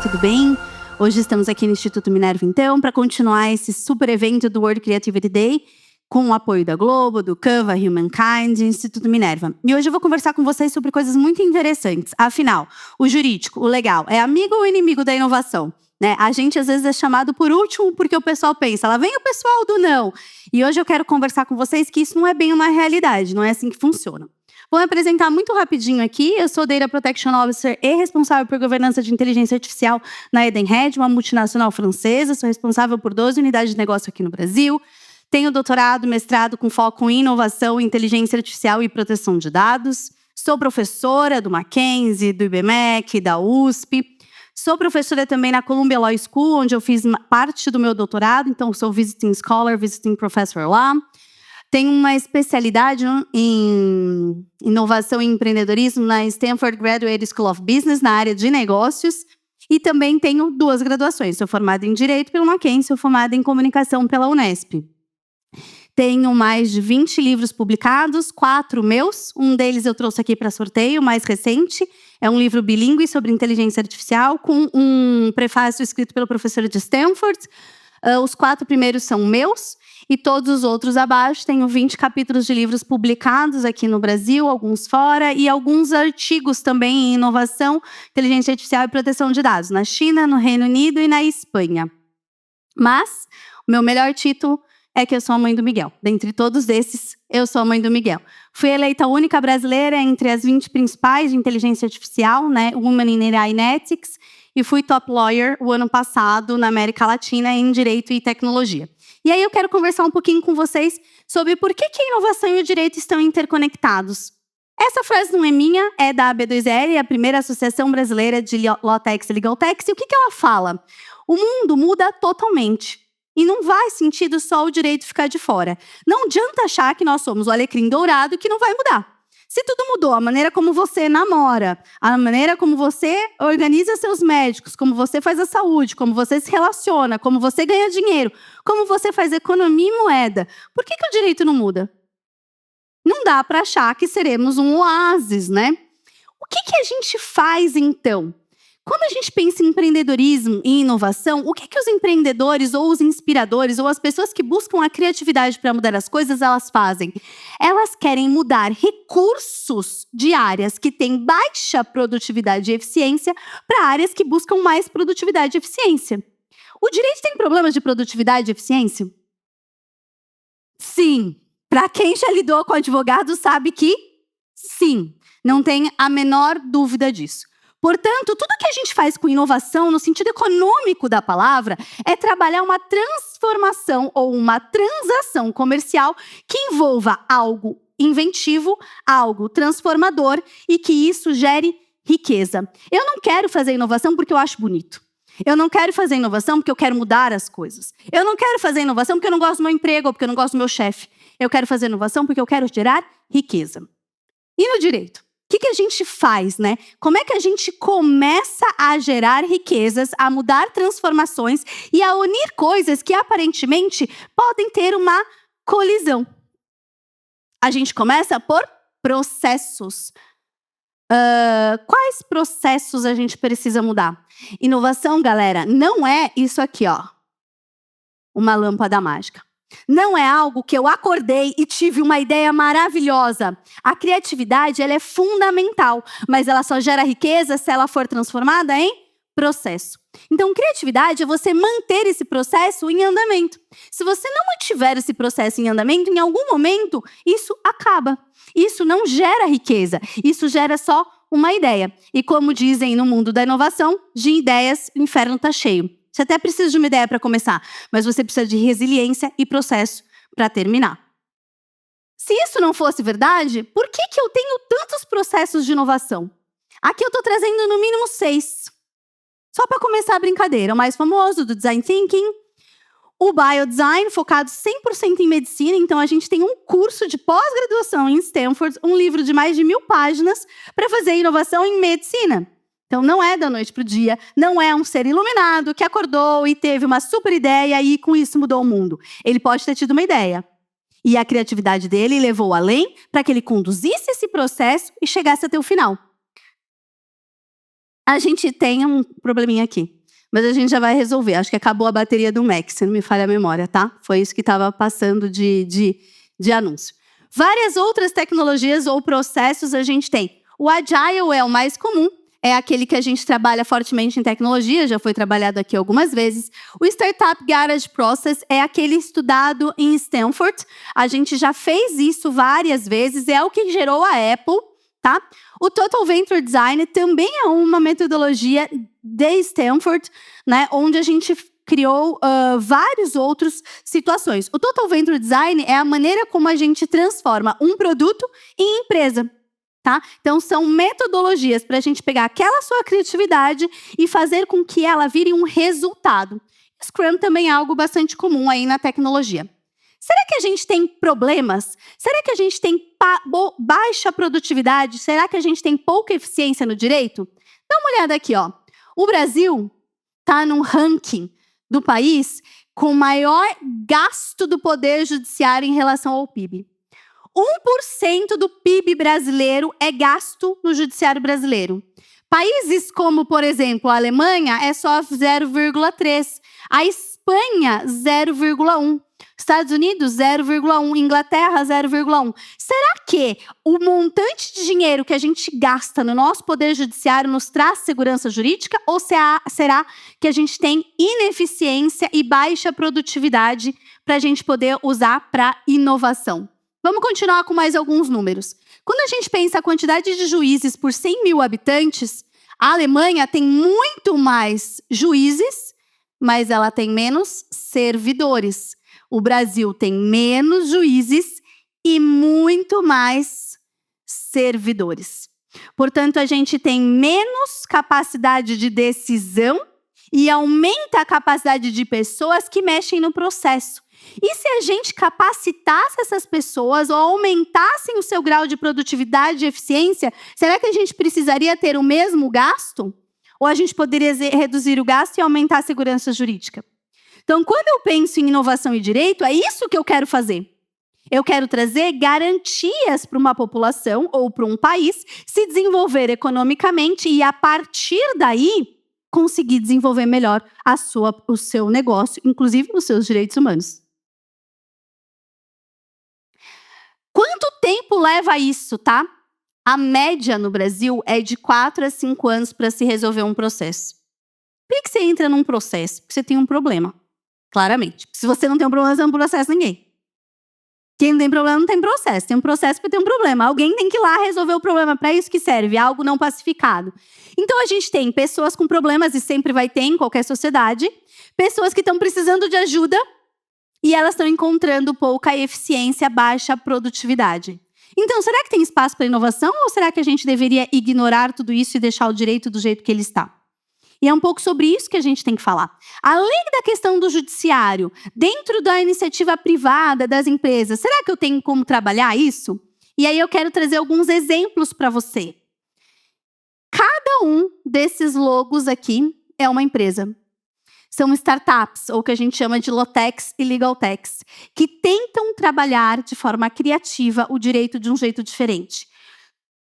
tudo bem? Hoje estamos aqui no Instituto Minerva, então, para continuar esse super evento do World Creativity Day, com o apoio da Globo, do Canva, Humankind e Instituto Minerva. E hoje eu vou conversar com vocês sobre coisas muito interessantes. Afinal, o jurídico, o legal, é amigo ou inimigo da inovação? Né? A gente, às vezes, é chamado por último porque o pessoal pensa, lá vem o pessoal do não. E hoje eu quero conversar com vocês que isso não é bem uma realidade, não é assim que funciona. Vou me apresentar muito rapidinho aqui. Eu sou Data Protection Officer e responsável por governança de inteligência artificial na Edenred, uma multinacional francesa. Sou responsável por 12 unidades de negócio aqui no Brasil. Tenho doutorado, mestrado com foco em inovação, inteligência artificial e proteção de dados. Sou professora do Mackenzie, do IBMEC, da USP. Sou professora também na Columbia Law School, onde eu fiz parte do meu doutorado. Então, sou Visiting Scholar, Visiting Professor lá. Tenho uma especialidade em inovação e empreendedorismo na Stanford Graduate School of Business, na área de negócios. E também tenho 2 graduações. Sou formada em Direito pelo Mackenzie, sou formada em Comunicação pela Unesp. Tenho mais de 20 livros publicados, 4 meus. Um deles eu trouxe aqui para sorteio, o mais recente. É um livro bilíngue sobre inteligência artificial, com um prefácio escrito pelo professor de Stanford. Os 4 primeiros são meus. E todos os outros abaixo, tenho 20 capítulos de livros publicados aqui no Brasil, alguns fora, e alguns artigos também em inovação, inteligência artificial e proteção de dados, na China, no Reino Unido e na Espanha. Mas o meu melhor título é que eu sou a mãe do Miguel. Dentre todos esses, eu sou a mãe do Miguel. Fui eleita a única brasileira entre as 20 principais de inteligência artificial, né, Women in AI and Ethics, e fui top lawyer o ano passado na América Latina em Direito e Tecnologia. E aí eu quero conversar um pouquinho com vocês sobre por que a inovação e o direito estão interconectados. Essa frase não é minha, é da AB2L, a primeira associação brasileira de Lawtechs e Legaltechs. E o que ela fala? O mundo muda totalmente. E não faz sentido só o direito ficar de fora. Não adianta achar que nós somos o alecrim dourado que não vai mudar. Se tudo mudou, a maneira como você namora, a maneira como você organiza seus médicos, como você faz a saúde, como você se relaciona, como você ganha dinheiro, como você faz economia e moeda, por que o direito não muda? Não dá para achar que seremos um oásis, né? O que a gente faz, então? Quando a gente pensa em empreendedorismo e inovação, o que os empreendedores ou os inspiradores ou as pessoas que buscam a criatividade para mudar as coisas, elas fazem? Elas querem mudar recursos de áreas que têm baixa produtividade e eficiência para áreas que buscam mais produtividade e eficiência. O direito tem problemas de produtividade e eficiência? Sim. Para quem já lidou com advogado sabe que sim. Não tem a menor dúvida disso. Portanto, tudo que a gente faz com inovação, no sentido econômico da palavra, é trabalhar uma transformação ou uma transação comercial que envolva algo inventivo, algo transformador e que isso gere riqueza. Eu não quero fazer inovação porque eu acho bonito. Eu não quero fazer inovação porque eu quero mudar as coisas. Eu não quero fazer inovação porque eu não gosto do meu emprego ou porque eu não gosto do meu chefe. Eu quero fazer inovação porque eu quero gerar riqueza. E no direito? O que a gente faz, né? Como é que a gente começa a gerar riquezas, a mudar transformações e a unir coisas que aparentemente podem ter uma colisão? A gente começa por processos. Quais processos a gente precisa mudar? Inovação, galera, não é isso aqui, ó. Uma lâmpada mágica. Não é algo que eu acordei e tive uma ideia maravilhosa. A criatividade, ela é fundamental, mas ela só gera riqueza se ela for transformada em processo. Então, criatividade é você manter esse processo em andamento. Se você não mantiver esse processo em andamento, em algum momento, isso acaba. Isso não gera riqueza, isso gera só uma ideia. E como dizem no mundo da inovação, de ideias, o inferno está cheio. Você até precisa de uma ideia para começar, mas você precisa de resiliência e processo para terminar. Se isso não fosse verdade, por que eu tenho tantos processos de inovação? Aqui eu estou trazendo no mínimo 6. Só para começar a brincadeira, o mais famoso do Design Thinking, o Biodesign, focado 100% em medicina. Então, a gente tem um curso de pós-graduação em Stanford, um livro de mais de 1000 páginas para fazer inovação em medicina. Então, não é da noite para o dia, não é um ser iluminado que acordou e teve uma super ideia e com isso mudou o mundo. Ele pode ter tido uma ideia. E a criatividade dele levou além para que ele conduzisse esse processo e chegasse até o final. A gente tem um probleminha aqui. Mas a gente já vai resolver. Acho que acabou a bateria do Mac, se não me falha a memória, tá? Foi isso que estava passando de anúncio. Várias outras tecnologias ou processos a gente tem. O Agile é o mais comum. É aquele que a gente trabalha fortemente em tecnologia, já foi trabalhado aqui algumas vezes. O Startup Garage Process é aquele estudado em Stanford. A gente já fez isso várias vezes, é o que gerou a Apple, tá? O Total Venture Design também é uma metodologia de Stanford, né, onde a gente criou várias outras situações. O Total Venture Design é a maneira como a gente transforma um produto em empresa. Tá? Então, são metodologias para a gente pegar aquela sua criatividade e fazer com que ela vire um resultado. Scrum também é algo bastante comum aí na tecnologia. Será que a gente tem problemas? Será que a gente tem baixa produtividade? Será que a gente tem pouca eficiência no direito? Dá uma olhada aqui, ó. O Brasil está num ranking do país com maior gasto do poder judiciário em relação ao PIB. 1% do PIB brasileiro é gasto no judiciário brasileiro. Países como, por exemplo, a Alemanha é só 0,3%. A Espanha, 0,1%. Estados Unidos, 0,1%. Inglaterra, 0,1%. Será que o montante de dinheiro que a gente gasta no nosso poder judiciário nos traz segurança jurídica? Ou será que a gente tem ineficiência e baixa produtividade para a gente poder usar para inovação? Vamos continuar com mais alguns números. Quando a gente pensa a quantidade de juízes por 100 mil habitantes, a Alemanha tem muito mais juízes, mas ela tem menos servidores. O Brasil tem menos juízes e muito mais servidores. Portanto, a gente tem menos capacidade de decisão e aumenta a capacidade de pessoas que mexem no processo. E se a gente capacitasse essas pessoas ou aumentassem o seu grau de produtividade e eficiência, será que a gente precisaria ter o mesmo gasto? Ou a gente poderia reduzir o gasto e aumentar a segurança jurídica? Então, quando eu penso em inovação e direito, é isso que eu quero fazer. Eu quero trazer garantias para uma população ou para um país se desenvolver economicamente e, a partir daí, conseguir desenvolver melhor o seu negócio, inclusive os seus direitos humanos. Quanto tempo leva isso, tá? A média no Brasil é de 4 a 5 anos para se resolver um processo. Por que você entra num processo? Porque você tem um problema, claramente. Se você não tem um problema, você não processa ninguém. Quem não tem problema, não tem processo. Tem um processo porque tem um problema. Alguém tem que ir lá resolver o problema. Para isso que serve, algo não pacificado. Então, a gente tem pessoas com problemas, e sempre vai ter em qualquer sociedade, pessoas que estão precisando de ajuda, e elas estão encontrando pouca eficiência, baixa produtividade. Então, será que tem espaço para inovação ou será que a gente deveria ignorar tudo isso e deixar o direito do jeito que ele está? E é um pouco sobre isso que a gente tem que falar. Além da questão do judiciário, dentro da iniciativa privada das empresas, será que eu tenho como trabalhar isso? E aí eu quero trazer alguns exemplos para você. Cada um desses logos aqui é uma empresa. São startups, ou que a gente chama de Lawtechs e Legaltechs, que tentam trabalhar de forma criativa o direito de um jeito diferente.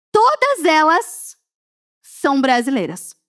Todas elas são brasileiras.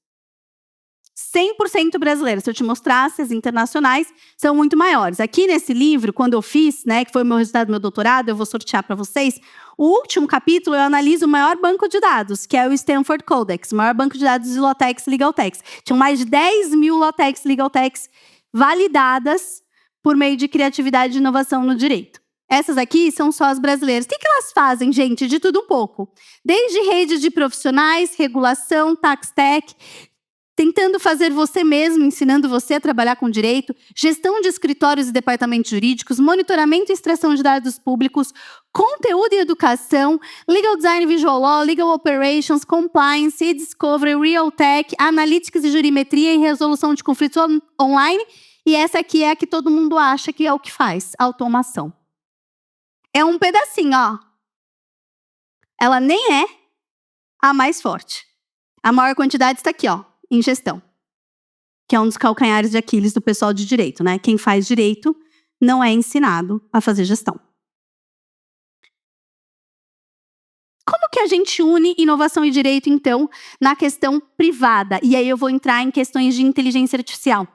100% brasileiras. Se eu te mostrasse, as internacionais são muito maiores. Aqui nesse livro, quando eu fiz, né, que foi o meu resultado do meu doutorado, eu vou sortear para vocês, o último capítulo eu analiso o maior banco de dados, que é o Stanford Codex, o maior banco de dados de Lawtechs e Legaltechs. Tinham mais de 10 mil Lawtechs e Legaltechs validadas por meio de criatividade e inovação no direito. Essas aqui são só as brasileiras. O que elas fazem, gente? De tudo um pouco. Desde redes de profissionais, regulação, tax tech, tentando fazer você mesmo, ensinando você a trabalhar com direito, gestão de escritórios e departamentos jurídicos, monitoramento e extração de dados públicos, conteúdo e educação, legal design, visual law, legal operations, compliance, e-discovery, real tech, analytics e jurimetria e resolução de conflitos online. E essa aqui é a que todo mundo acha que é o que faz, automação. É um pedacinho, ó. Ela nem é a mais forte. A maior quantidade está aqui, ó. Em gestão, que é um dos calcanhares de Aquiles do pessoal de direito, né? Quem faz direito não é ensinado a fazer gestão. Como que a gente une inovação e direito, então, na questão privada? E aí eu vou entrar em questões de inteligência artificial.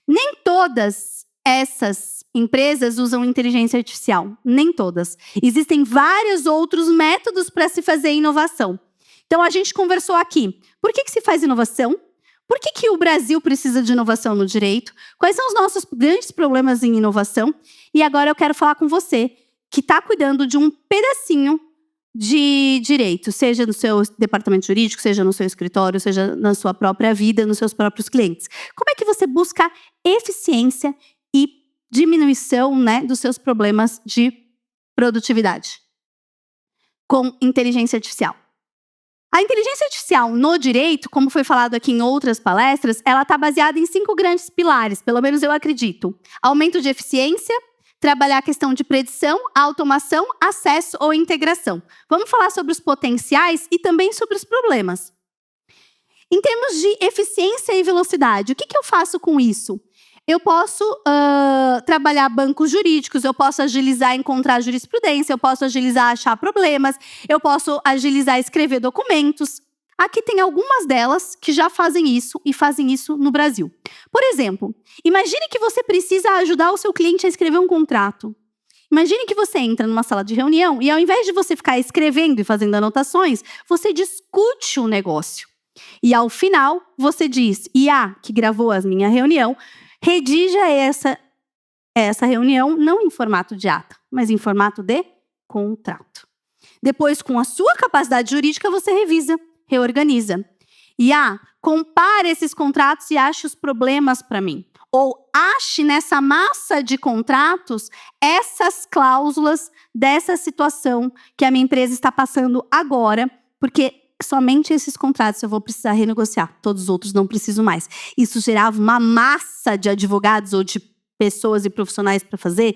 Nem todas essas empresas usam inteligência artificial. Nem todas. Existem vários outros métodos para se fazer inovação. Então, a gente conversou aqui. Por que se faz inovação? Por que o Brasil precisa de inovação no direito? Quais são os nossos grandes problemas em inovação? E agora eu quero falar com você, que está cuidando de um pedacinho de direito, seja no seu departamento jurídico, seja no seu escritório, seja na sua própria vida, nos seus próprios clientes. Como é que você busca eficiência e diminuição, né, dos seus problemas de produtividade? Com inteligência artificial. A inteligência artificial no direito, como foi falado aqui em outras palestras, ela está baseada em 5 grandes pilares, pelo menos eu acredito. Aumento de eficiência, trabalhar a questão de predição, automação, acesso ou integração. Vamos falar sobre os potenciais e também sobre os problemas. Em termos de eficiência e velocidade, o que eu faço com isso? Eu posso trabalhar bancos jurídicos, eu posso agilizar encontrar jurisprudência, eu posso agilizar achar problemas, eu posso agilizar escrever documentos. Aqui tem algumas delas que já fazem isso e fazem isso no Brasil. Por exemplo, imagine que você precisa ajudar o seu cliente a escrever um contrato. Imagine que você entra numa sala de reunião e ao invés de você ficar escrevendo e fazendo anotações, você discute o negócio. E ao final, você diz, IA, que gravou a minha reunião, redija essa reunião não em formato de ata, mas em formato de contrato. Depois, com a sua capacidade jurídica, você revisa, reorganiza. E compare esses contratos e ache os problemas para mim. Ou ache nessa massa de contratos essas cláusulas dessa situação que a minha empresa está passando agora, porque somente esses contratos eu vou precisar renegociar, todos os outros não preciso mais. Isso gerava uma massa de advogados ou de pessoas e profissionais para fazer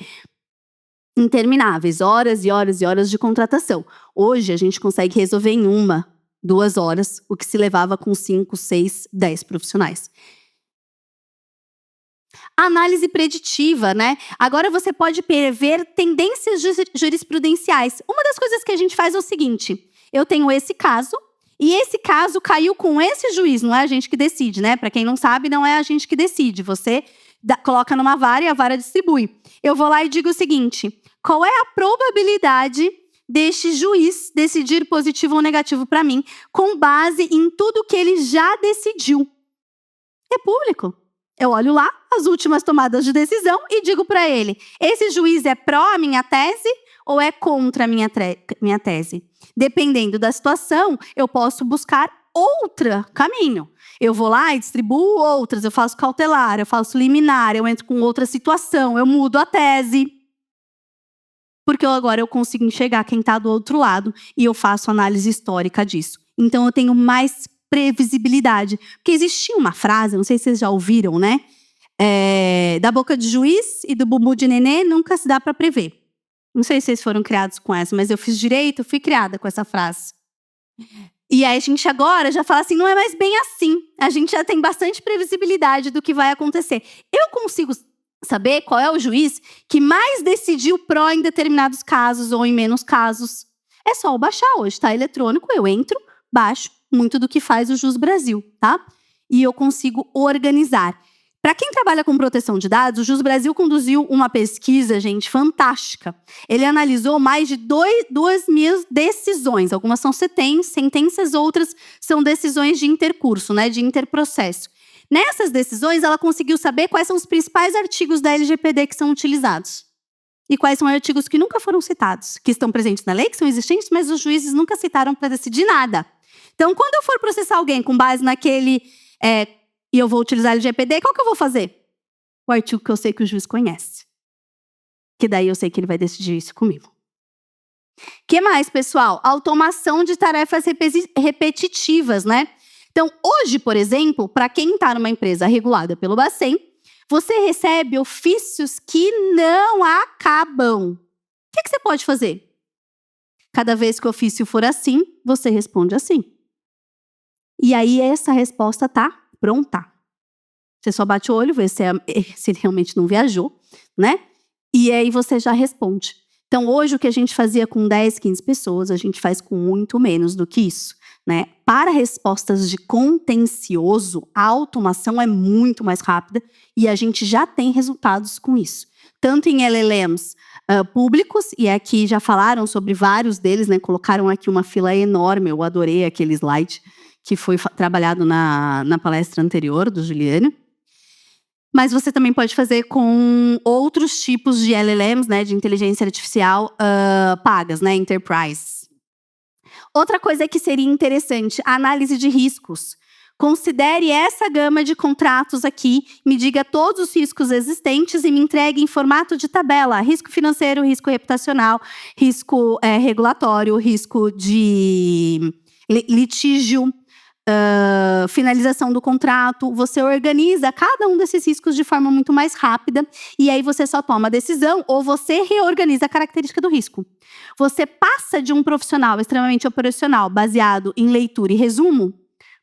intermináveis, horas e horas e horas de contratação. Hoje a gente consegue resolver em 1, 2 horas, o que se levava com 5, 6, 10 profissionais. Análise preditiva, né? Agora você pode prever tendências jurisprudenciais. Uma das coisas que a gente faz é o seguinte, eu tenho esse caso, e esse caso caiu com esse juiz, não é a gente que decide, né? Para quem não sabe, não é a gente que decide. Você coloca numa vara e a vara distribui. Eu vou lá e digo o seguinte, qual é a probabilidade deste juiz decidir positivo ou negativo para mim, com base em tudo que ele já decidiu? É público. Eu olho lá as últimas tomadas de decisão e digo para ele, esse juiz é pró a minha tese ou é contra a minha tese? Dependendo da situação, eu posso buscar outro caminho. Eu vou lá e distribuo outras, eu faço cautelar, eu faço liminar, eu entro com outra situação, eu mudo a tese. Porque agora eu consigo enxergar quem está do outro lado e eu faço análise histórica disso. Então eu tenho mais previsibilidade. Porque existia uma frase, não sei se vocês já ouviram, né? Da boca de juiz e do bumbum de nenê nunca se dá para prever. Não sei se vocês foram criados com essa, mas eu fiz direito, eu fui criada com essa frase. E aí a gente agora já fala assim, não é mais bem assim. A gente já tem bastante previsibilidade do que vai acontecer. Eu consigo saber qual é o juiz que mais decidiu pró em determinados casos ou em menos casos. É só eu baixar hoje, tá? Eletrônico, eu entro, baixo, muito do que faz o Jus Brasil, tá? E eu consigo organizar. Para quem trabalha com proteção de dados, o Jus Brasil conduziu uma pesquisa, gente, fantástica. Ele analisou mais de 2.000 decisões. Algumas são sentenças, outras são decisões de intercurso, né, de interprocesso. Nessas decisões, ela conseguiu saber quais são os principais artigos da LGPD que são utilizados. E quais são artigos que nunca foram citados, que estão presentes na lei, que são existentes, mas os juízes nunca citaram para decidir nada. Então, quando eu for processar alguém com base naquele... e eu vou utilizar a LGPD, qual que eu vou fazer? O artigo que eu sei que o juiz conhece. Que daí eu sei que ele vai decidir isso comigo. O que mais, pessoal? Automação de tarefas repetitivas, né? Então, hoje, por exemplo, para quem está numa empresa regulada pelo Bacen, você recebe ofícios que não acabam. O que você pode fazer? Cada vez que o ofício for assim, você responde assim. E aí, essa resposta está pronta. Você só bate o olho, vê se ele realmente não viajou, né? E aí você já responde. Então, hoje, o que a gente fazia com 10, 15 pessoas, a gente faz com muito menos do que isso, né? Para respostas de contencioso, a automação é muito mais rápida e a gente já tem resultados com isso. Tanto em LLMs públicos, e aqui já falaram sobre vários deles, né? Colocaram aqui uma fila enorme, eu adorei aquele slide que foi trabalhado na palestra anterior do Juliano. Mas você também pode fazer com outros tipos de LLMs, né, de inteligência artificial pagas, né, enterprise. Outra coisa que seria interessante, a análise de riscos. Considere essa gama de contratos aqui, me diga todos os riscos existentes e me entregue em formato de tabela. Risco financeiro, risco reputacional, risco regulatório, risco de litígio, finalização do contrato. Você organiza cada um desses riscos de forma muito mais rápida e aí você só toma a decisão ou você reorganiza a característica do risco. Você passa de um profissional extremamente operacional, baseado em leitura e resumo,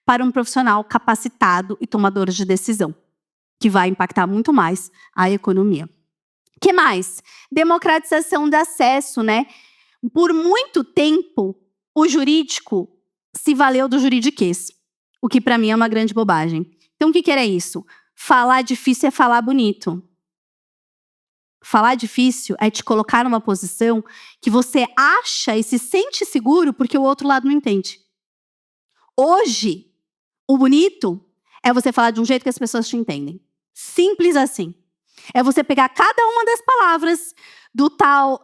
para um profissional capacitado e tomador de decisão, que vai impactar muito mais a economia. O que mais? Democratização de acesso, né? Por muito tempo, o jurídico se valeu do juridiquês, o que para mim é uma grande bobagem. Então, o que era isso? Falar difícil é falar bonito. Falar difícil é te colocar numa posição que você acha e se sente seguro porque o outro lado não entende. Hoje, o bonito é você falar de um jeito que as pessoas te entendem. Simples assim. É você pegar cada uma das palavras do tal,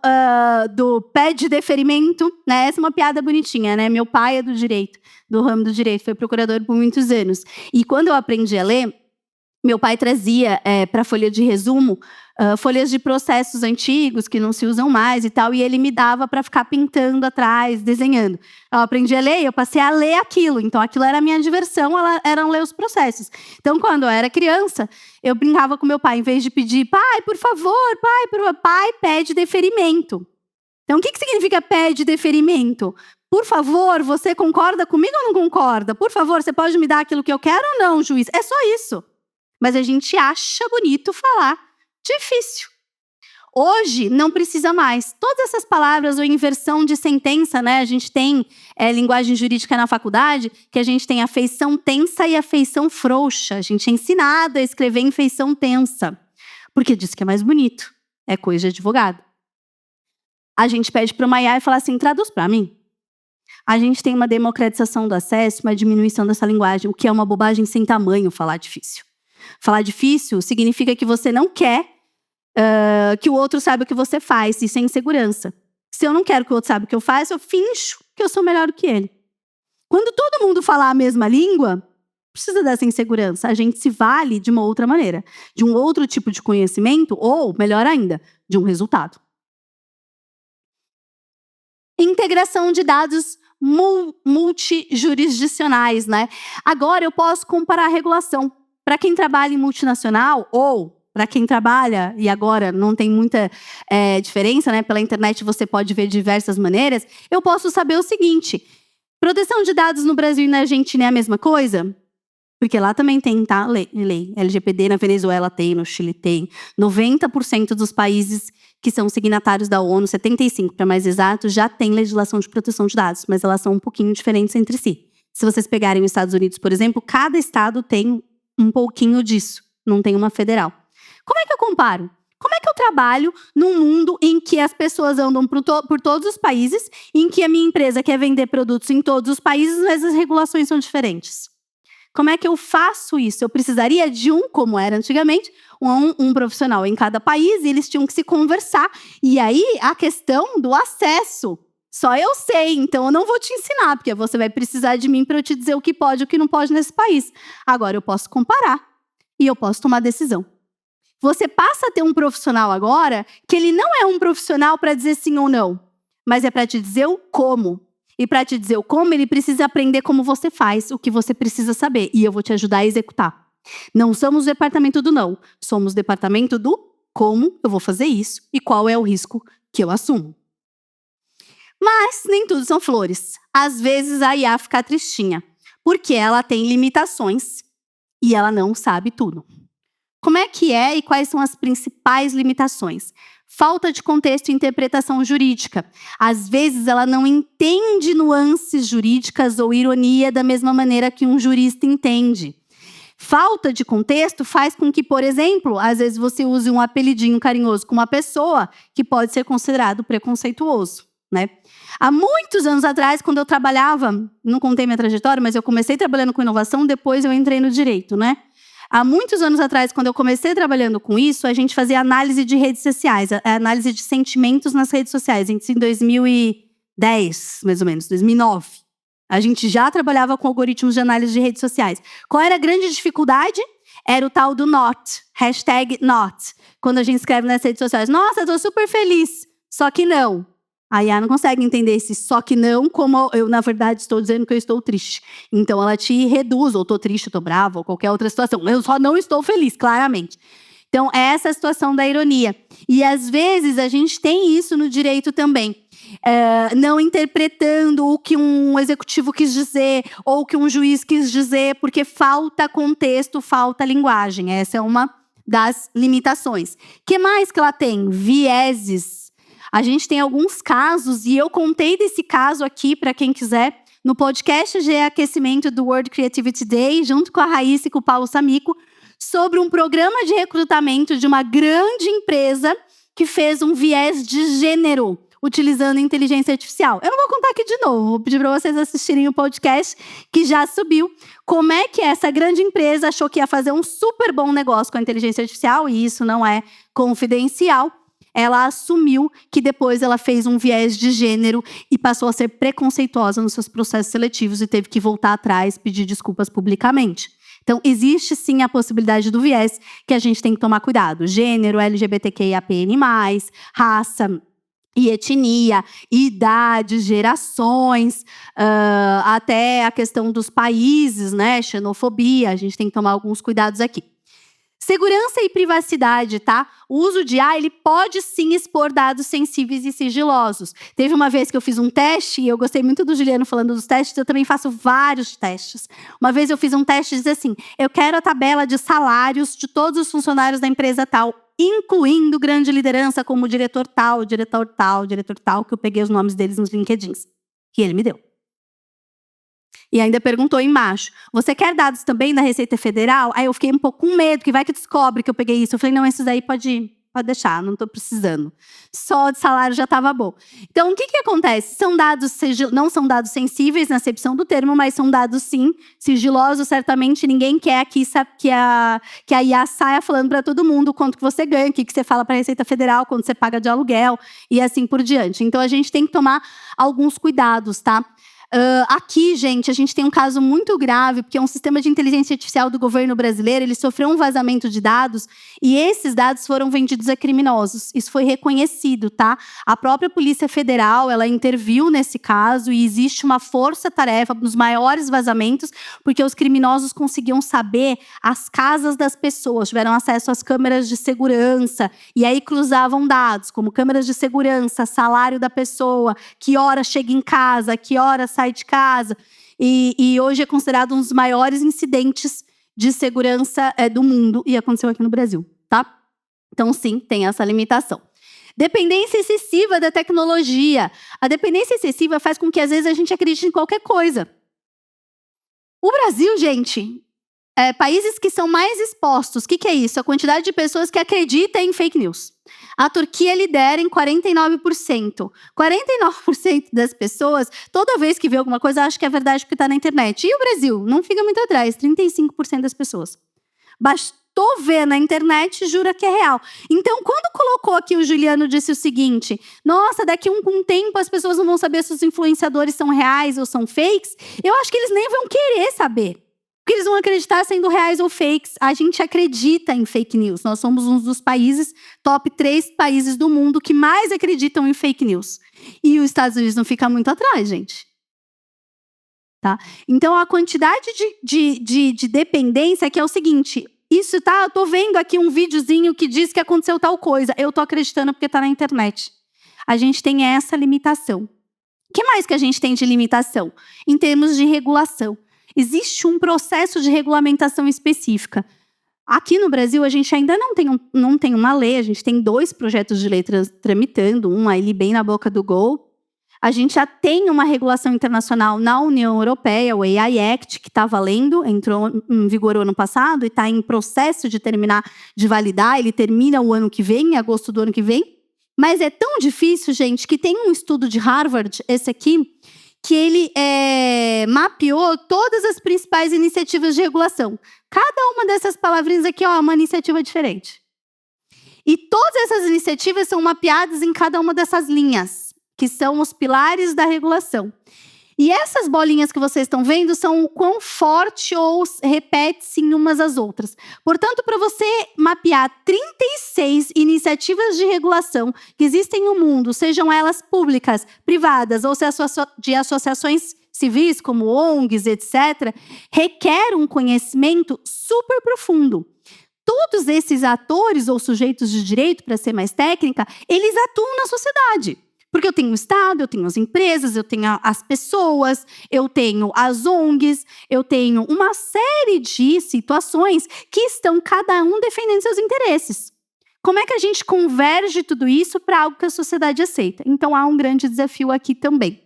do pé de deferimento, né? Essa é uma piada bonitinha, né? Meu pai é do direito, do ramo do direito, foi procurador por muitos anos. E quando eu aprendi a ler, meu pai trazia para a folha de resumo folhas de processos antigos que não se usam mais e tal, e ele me dava para ficar pintando atrás, desenhando. Eu aprendi a ler e eu passei a ler aquilo. Então, aquilo era a minha diversão, era ler os processos. Então, quando eu era criança, eu brincava com meu pai, em vez de pedir, pai, por favor, pai, pede deferimento. Então, o que significa pede deferimento? Por favor, você concorda comigo ou não concorda? Por favor, você pode me dar aquilo que eu quero ou não, juiz? É só isso. Mas a gente acha bonito falar difícil. Hoje, não precisa mais. Todas essas palavras ou inversão de sentença, né? A gente tem linguagem jurídica na faculdade, que a gente tem a feição tensa e a feição frouxa. A gente é ensinado a escrever em feição tensa, porque diz que é mais bonito. É coisa de advogado. A gente pede para uma IA e fala assim, traduz para mim. A gente tem uma democratização do acesso, uma diminuição dessa linguagem, o que é uma bobagem sem tamanho falar difícil. Falar difícil significa que você não quer que o outro saiba o que você faz. Isso é insegurança. Se eu não quero que o outro saiba o que eu faço, eu finjo que eu sou melhor do que ele. Quando todo mundo falar a mesma língua, precisa dessa insegurança. A gente se vale de uma outra maneira. De um outro tipo de conhecimento ou, melhor ainda, de um resultado. Integração de dados multijurisdicionais, né? Agora eu posso comparar a regulação. Para quem trabalha em multinacional ou para quem trabalha, e agora não tem muita diferença, né? Pela internet você pode ver de diversas maneiras, eu posso saber o seguinte, proteção de dados no Brasil e na Argentina é a mesma coisa? Porque lá também tem, tá? Lei. LGPD na Venezuela tem, no Chile tem. 90% dos países que são signatários da ONU, 75% para mais exato, já tem legislação de proteção de dados, mas elas são um pouquinho diferentes entre si. Se vocês pegarem os Estados Unidos, por exemplo, cada estado tem um pouquinho disso, não tem uma federal. Como é que eu comparo? Como é que eu trabalho num mundo em que as pessoas andam por todos os países, em que a minha empresa quer vender produtos em todos os países, mas as regulações são diferentes? Como é que eu faço isso? Eu precisaria de como era antigamente, um profissional em cada país, e eles tinham que se conversar. E aí, a questão do acesso. Só eu sei, então eu não vou te ensinar, porque você vai precisar de mim para eu te dizer o que pode e o que não pode nesse país. Agora, eu posso comparar e eu posso tomar decisão. Você passa a ter um profissional agora que ele não é um profissional para dizer sim ou não, mas é para te dizer o como. E para te dizer o como, ele precisa aprender como você faz, o que você precisa saber. E eu vou te ajudar a executar. Não somos o departamento do não, somos o departamento do como eu vou fazer isso e qual é o risco que eu assumo. Mas nem tudo são flores. Às vezes a IA fica tristinha, porque ela tem limitações e ela não sabe tudo. Como é que é e quais são as principais limitações? Falta de contexto e interpretação jurídica. Às vezes, ela não entende nuances jurídicas ou ironia da mesma maneira que um jurista entende. Falta de contexto faz com que, por exemplo, às vezes você use um apelidinho carinhoso com uma pessoa que pode ser considerado preconceituoso, né? Há muitos anos atrás, quando eu trabalhava, não contei minha trajetória, mas eu comecei trabalhando com inovação, depois eu entrei no direito, né? Há muitos anos atrás, quando eu comecei trabalhando com isso, a gente fazia análise de redes sociais, análise de sentimentos nas redes sociais, em 2010, mais ou menos, 2009. A gente já trabalhava com algoritmos de análise de redes sociais. Qual era a grande dificuldade? Era o tal do not, #not. Quando a gente escreve nas redes sociais, nossa, eu tô super feliz, só que não. A IA não consegue entender esse só que não, como eu, na verdade, estou dizendo que eu estou triste. Então, ela te reduz, ou estou triste, estou brava, ou qualquer outra situação. Eu só não estou feliz, claramente. Então, é essa a situação da ironia. E, às vezes, a gente tem isso no direito também. Não interpretando o que um executivo quis dizer, ou o que um juiz quis dizer, porque falta contexto, falta linguagem. Essa é uma das limitações. O que mais que ela tem? Vieses. A gente tem alguns casos, e eu contei desse caso aqui, para quem quiser, no podcast de aquecimento do World Creativity Day, junto com a Raíssa e com o Paulo Samico, sobre um programa de recrutamento de uma grande empresa que fez um viés de gênero, utilizando inteligência artificial. Eu não vou contar aqui de novo, vou pedir para vocês assistirem o podcast que já subiu. Como é que essa grande empresa achou que ia fazer um super bom negócio com a inteligência artificial, e isso não é confidencial. Ela assumiu que depois ela fez um viés de gênero e passou a ser preconceituosa nos seus processos seletivos e teve que voltar atrás, pedir desculpas publicamente. Então, existe sim a possibilidade do viés que a gente tem que tomar cuidado. Gênero, LGBTQIAPN+, raça e etnia, idade, gerações, até a questão dos países, né? Xenofobia, a gente tem que tomar alguns cuidados aqui. Segurança e privacidade, tá? O uso de IA, ele pode sim expor dados sensíveis e sigilosos. Teve uma vez que eu fiz um teste, e eu gostei muito do Juliano falando dos testes, eu também faço vários testes. Uma vez eu fiz um teste e disse assim, eu quero a tabela de salários de todos os funcionários da empresa tal, incluindo grande liderança como o diretor tal, que eu peguei os nomes deles nos LinkedIns. E ele me deu. E ainda perguntou embaixo, você quer dados também da Receita Federal? Aí eu fiquei um pouco com medo, que vai que descobre que eu peguei isso. Eu falei, não, esses aí pode deixar, não estou precisando. Só de salário já estava bom. Então, o que acontece? São dados, não são dados sensíveis na acepção do termo, mas são dados, sim, sigilosos. Certamente ninguém quer aqui que a IA saia falando para todo mundo quanto que você ganha, o que você fala para a Receita Federal, quanto você paga de aluguel e assim por diante. Então, a gente tem que tomar alguns cuidados, tá? Aqui, gente, a gente tem um caso muito grave, porque é um sistema de inteligência artificial do governo brasileiro, ele sofreu um vazamento de dados e esses dados foram vendidos a criminosos. Isso foi reconhecido, tá? A própria Polícia Federal, ela interviu nesse caso e existe uma força-tarefa nos maiores vazamentos, porque os criminosos conseguiam saber as casas das pessoas, tiveram acesso às câmeras de segurança e aí cruzavam dados, como câmeras de segurança, salário da pessoa, que hora chega em casa, que hora sai de casa, e hoje é considerado um dos maiores incidentes de segurança do mundo, e aconteceu aqui no Brasil, tá? Então, sim, tem essa limitação. Dependência excessiva da tecnologia. A dependência excessiva faz com que, às vezes, a gente acredite em qualquer coisa. O Brasil, gente, países que são mais expostos, o que é isso? A quantidade de pessoas que acreditam em fake news. A Turquia lidera em 49%. 49% das pessoas, toda vez que vê alguma coisa, acha que é verdade porque está na internet. E o Brasil? Não fica muito atrás, 35% das pessoas. Bastou ver na internet e jura que é real. Então, quando colocou aqui, o Juliano disse o seguinte, nossa, daqui um tempo as pessoas não vão saber se os influenciadores são reais ou são fakes, eu acho que eles nem vão querer saber. Porque eles vão acreditar sendo reais ou fakes. A gente acredita em fake news. Nós somos um dos países, top 3 países do mundo que mais acreditam em fake news. E os Estados Unidos não fica muito atrás, gente. Tá? Então, a quantidade de dependência que é o seguinte, isso tá, eu tô vendo aqui um videozinho que diz que aconteceu tal coisa. Eu tô acreditando porque tá na internet. A gente tem essa limitação. O que mais que a gente tem de limitação? Em termos de regulação. Existe um processo de regulamentação específica. Aqui no Brasil, a gente ainda não tem uma lei, a gente tem 2 projetos de lei tramitando, um ali bem na boca do gol. A gente já tem uma regulação internacional na União Europeia, o AI Act, que está valendo, entrou em vigor o ano passado e está em processo de validar, ele termina o ano que vem, em agosto do ano que vem. Mas é tão difícil, gente, que tem um estudo de Harvard, esse aqui, que ele mapeou todas as principais iniciativas de regulação. Cada uma dessas palavrinhas aqui é uma iniciativa diferente. E todas essas iniciativas são mapeadas em cada uma dessas linhas, que são os pilares da regulação. E essas bolinhas que vocês estão vendo são o quão forte ou repete-se em umas às outras. Portanto, para você mapear 36 iniciativas de regulação que existem no mundo, sejam elas públicas, privadas ou de associações civis, como ONGs, etc., requer um conhecimento super profundo. Todos esses atores ou sujeitos de direito, para ser mais técnica, eles atuam na sociedade. Porque eu tenho o Estado, eu tenho as empresas, eu tenho as pessoas, eu tenho as ONGs, eu tenho uma série de situações que estão cada um defendendo seus interesses. Como é que a gente converge tudo isso para algo que a sociedade aceita? Então, há um grande desafio aqui também.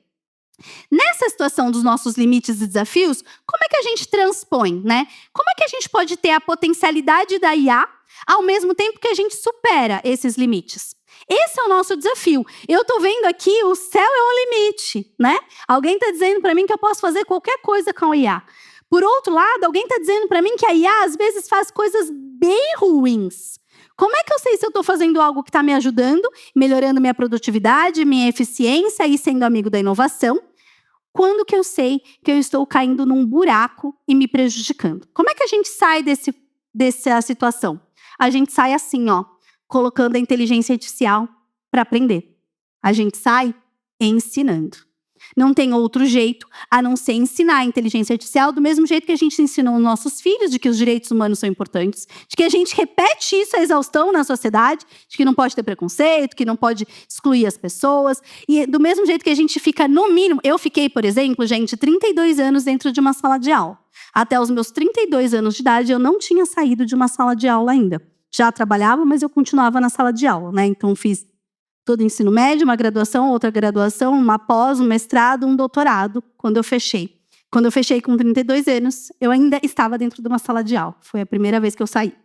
Nessa situação dos nossos limites e desafios, como é que a gente transpõe, né? Como é que a gente pode ter a potencialidade da IA ao mesmo tempo que a gente supera esses limites? Esse é o nosso desafio. Eu estou vendo aqui, o céu é o limite, né? Alguém está dizendo para mim que eu posso fazer qualquer coisa com a IA. Por outro lado, alguém está dizendo para mim que a IA às vezes faz coisas bem ruins. Como é que eu sei se eu estou fazendo algo que está me ajudando, melhorando minha produtividade, minha eficiência e sendo amigo da inovação? Quando que eu sei que eu estou caindo num buraco e me prejudicando? Como é que a gente sai dessa situação? A gente sai assim, colocando a inteligência artificial para aprender. A gente sai ensinando. Não tem outro jeito a não ser ensinar a inteligência artificial do mesmo jeito que a gente ensinou os nossos filhos de que os direitos humanos são importantes, de que a gente repete isso à exaustão na sociedade, de que não pode ter preconceito, que não pode excluir as pessoas. E do mesmo jeito que a gente fica, no mínimo... Eu fiquei, por exemplo, 32 anos dentro de uma sala de aula. Até os meus 32 anos de idade, eu não tinha saído de uma sala de aula ainda. Já trabalhava, mas eu continuava na sala de aula, né? Então, fiz todo o ensino médio, uma graduação, outra graduação, uma pós, um mestrado, um doutorado, quando eu fechei. Quando eu fechei com 32 anos, eu ainda estava dentro de uma sala de aula. Foi a primeira vez que eu saí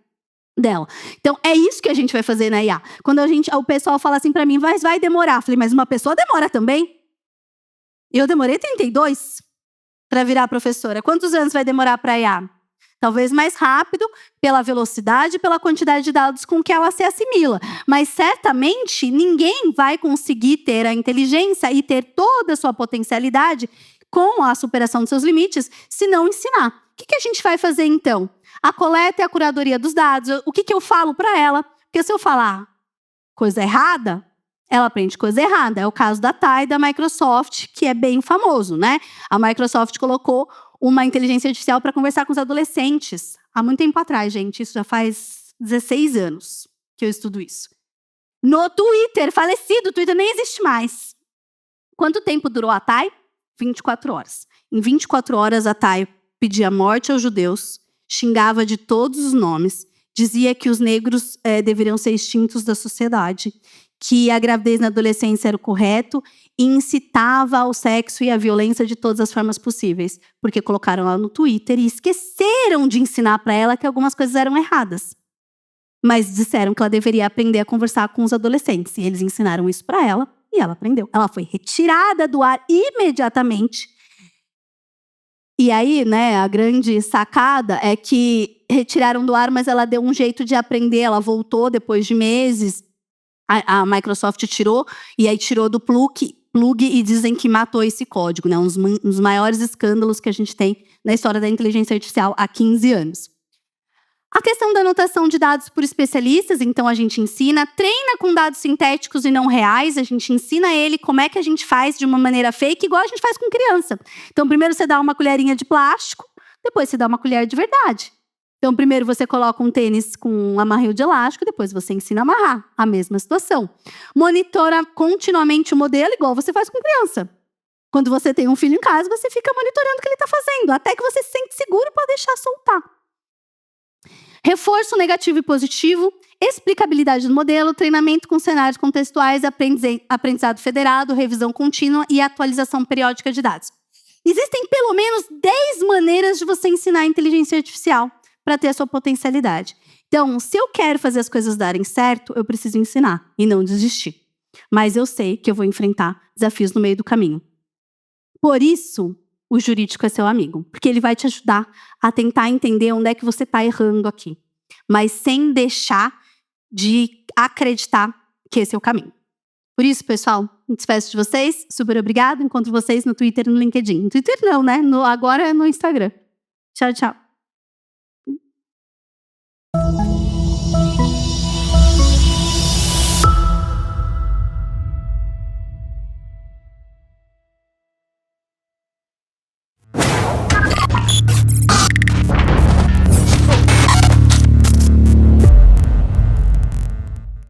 dela. Então, é isso que a gente vai fazer na IA. Quando o pessoal fala assim para mim, mas vai demorar. Eu falei, mas uma pessoa demora também. Eu demorei 32 para virar professora. Quantos anos vai demorar para a IA? Talvez mais rápido, pela velocidade, pela quantidade de dados com que ela se assimila. Mas, certamente, ninguém vai conseguir ter a inteligência e ter toda a sua potencialidade com a superação dos seus limites, se não ensinar. O que a gente vai fazer, então? A coleta e a curadoria dos dados. O que eu falo para ela? Porque se eu falar coisa errada, ela aprende coisa errada. É o caso da TAI da Microsoft, que é bem famoso, né? A Microsoft colocou uma inteligência artificial para conversar com os adolescentes. Há muito tempo atrás, gente. Isso já faz 16 anos que eu estudo isso. No Twitter, falecido, o Twitter nem existe mais. Quanto tempo durou a TAI? 24 horas. Em 24 horas, a TAI pedia morte aos judeus, xingava de todos os nomes, dizia que os negros deveriam ser extintos da sociedade, que a gravidez na adolescência era o correto e incitava ao sexo e à violência de todas as formas possíveis, porque colocaram ela no Twitter e esqueceram de ensinar para ela que algumas coisas eram erradas. Mas disseram que ela deveria aprender a conversar com os adolescentes. E eles ensinaram isso para ela e ela aprendeu. Ela foi retirada do ar imediatamente. E aí, né, a grande sacada é que retiraram do ar, mas ela deu um jeito de aprender. Ela voltou depois de meses. A Microsoft tirou, e aí tirou do plug e dizem que matou esse código, né? Um dos maiores escândalos que a gente tem na história da inteligência artificial há 15 anos. A questão da anotação de dados por especialistas, então a gente ensina, treina com dados sintéticos e não reais, a gente ensina ele como é que a gente faz de uma maneira fake, igual a gente faz com criança. Então, primeiro você dá uma colherinha de plástico, depois você dá uma colher de verdade. Então, primeiro você coloca um tênis com um amarrinho de elástico, depois você ensina a amarrar. A mesma situação. Monitora continuamente o modelo, igual você faz com criança. Quando você tem um filho em casa, você fica monitorando o que ele está fazendo, até que você se sente seguro para deixar soltar. Reforço negativo e positivo, explicabilidade do modelo, treinamento com cenários contextuais, aprendizado federado, revisão contínua e atualização periódica de dados. Existem pelo menos 10 maneiras de você ensinar a inteligência artificial para ter a sua potencialidade. Então, se eu quero fazer as coisas darem certo, eu preciso ensinar e não desistir. Mas eu sei que eu vou enfrentar desafios no meio do caminho. Por isso, o jurídico é seu amigo, porque ele vai te ajudar a tentar entender onde é que você está errando aqui, mas sem deixar de acreditar que esse é o caminho. Por isso, pessoal, me despeço de vocês. Super obrigada. Encontro vocês no Twitter e no LinkedIn. No Twitter não, né? Agora é no Instagram. Tchau, tchau.